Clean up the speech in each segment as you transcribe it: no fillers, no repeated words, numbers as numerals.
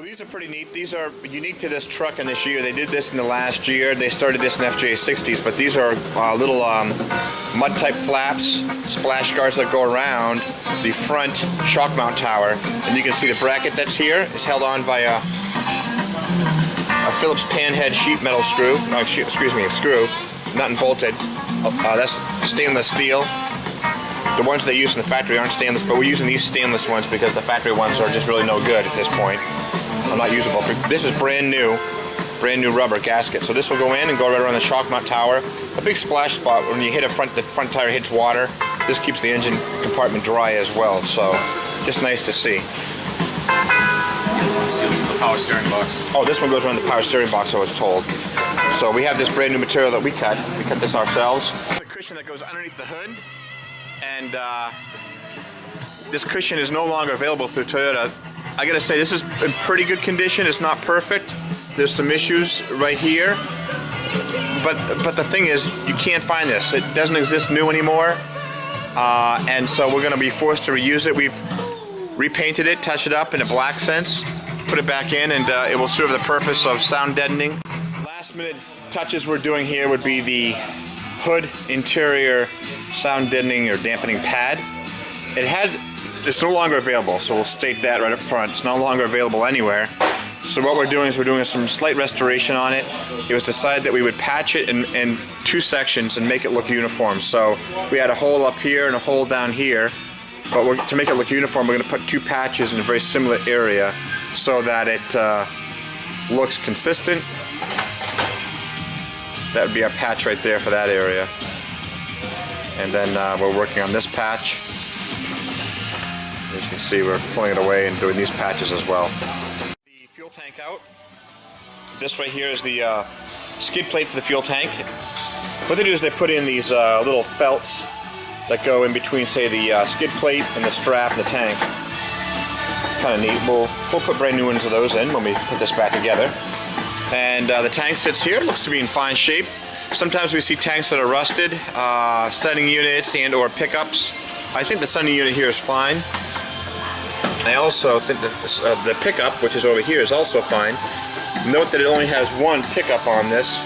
these are pretty neat. These are unique to this truck and this year. They did this in the last year. They started this in FJ60s, but these are little mud-type flaps, splash guards that go around the front shock mount tower. And you can see the bracket that's here is held on by a Phillips panhead sheet metal screw. Screw, nut and bolted. That's stainless steel. The ones they use in the factory aren't stainless, but we're using these stainless ones because the factory ones are just really no good at this point. Not usable. This is brand new rubber gasket. So this will go in and go right around the shock mount tower. A big splash spot when you hit the front tire hits water. This keeps the engine compartment dry as well. So just nice to see. The power steering box. Oh, this one goes around the power steering box, I was told. So we have this brand new material that we cut. We cut this ourselves. The cushion that goes underneath the hood, and this cushion is no longer available through Toyota. I gotta say, this is in pretty good condition. It's not perfect. There's some issues right here, but the thing is, you can't find this. It doesn't exist new anymore, and so we're gonna be forced to reuse it. We've repainted it, touched it up in a black sense, put it back in, and it will serve the purpose of sound deadening. Last minute touches we're doing here would be the hood interior sound deadening or dampening pad. It's no longer available, so we'll state that right up front. It's no longer available anywhere. So what we're doing is we're doing some slight restoration on it. It was decided that we would patch it in two sections and make it look uniform. So we had a hole up here and a hole down here, but to make it look uniform, we're going to put two patches in a very similar area so that it looks consistent. That would be our patch right there for that area. And then we're working on this patch. As you can see, we're pulling it away and doing these patches as well. The fuel tank out. This right here is the skid plate for the fuel tank. What they do is they put in these little felts that go in between, say, the skid plate and the strap and the tank. Kind of neat. We'll put brand new ones of those in when we put this back together. And the tank sits here. It looks to be in fine shape. Sometimes we see tanks that are rusted, sending units and or pickups. I think the sending unit here is fine. I also think that the pickup, which is over here, is also fine. Note that it only has one pickup on this.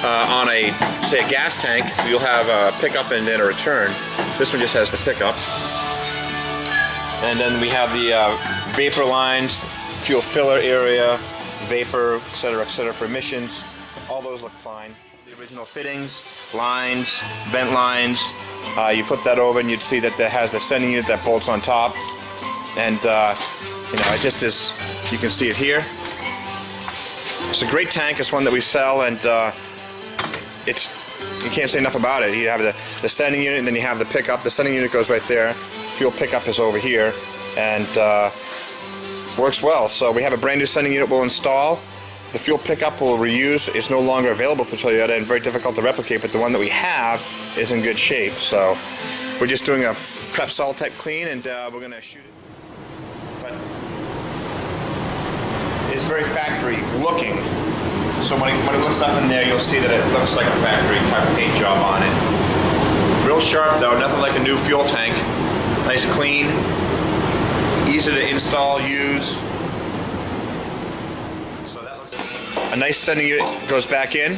On a, say, a gas tank, you'll have a pickup and then a return. This one just has the pickup. And then we have the vapor lines, fuel filler area, vapor, etc., for emissions. All those look fine. The original fittings, lines, vent lines. You flip that over and you'd see that it has the sending unit that bolts on top. And it just is, you can see it here. It's a great tank. It's one that we sell, and you can't say enough about it. You have the sending unit, and then you have the pickup. The sending unit goes right there. Fuel pickup is over here, and works well. So we have a brand new sending unit we'll install. The fuel pickup we'll reuse is no longer available for Toyota and very difficult to replicate, but the one that we have is in good shape. So we're just doing a prep solid type clean, and we're going to shoot it. But it's very factory looking. So when it looks up in there, you'll see that it looks like a factory type paint job on it. Real sharp though, nothing like a new fuel tank. Nice clean, easy to install, use. So that looks a nice sending unit goes back in.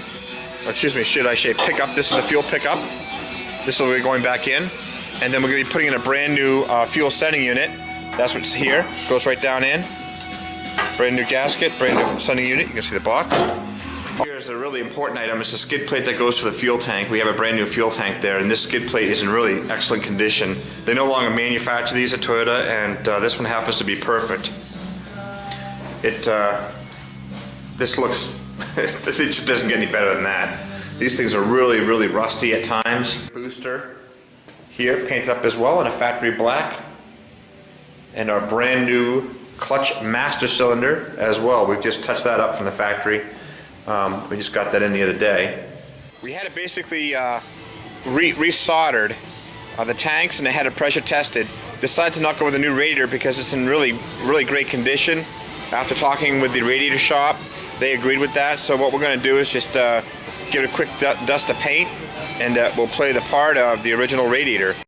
Or excuse me, should I say pickup? This is a fuel pickup. This will be going back in. And then we're going to be putting in a brand new fuel sending unit. That's what's here. Goes right down in. Brand new gasket, brand new sending unit. You can see the box. Here's a really important item. It's a skid plate that goes for the fuel tank. We have a brand new fuel tank there, and this skid plate is in really excellent condition. They no longer manufacture these at Toyota, and this one happens to be perfect. This looks, it just doesn't get any better than that. These things are really, really rusty at times. Booster here, painted up as well in a factory black, and our brand new clutch master cylinder as well. We've just touched that up from the factory. We just got that in the other day. We had it basically re-soldered the tanks, and they had it pressure tested. Decided to not go with a new radiator because it's in really, really great condition. After talking with the radiator shop, they agreed with that. So what we're going to do is just give it a quick dust of paint, and we'll play the part of the original radiator.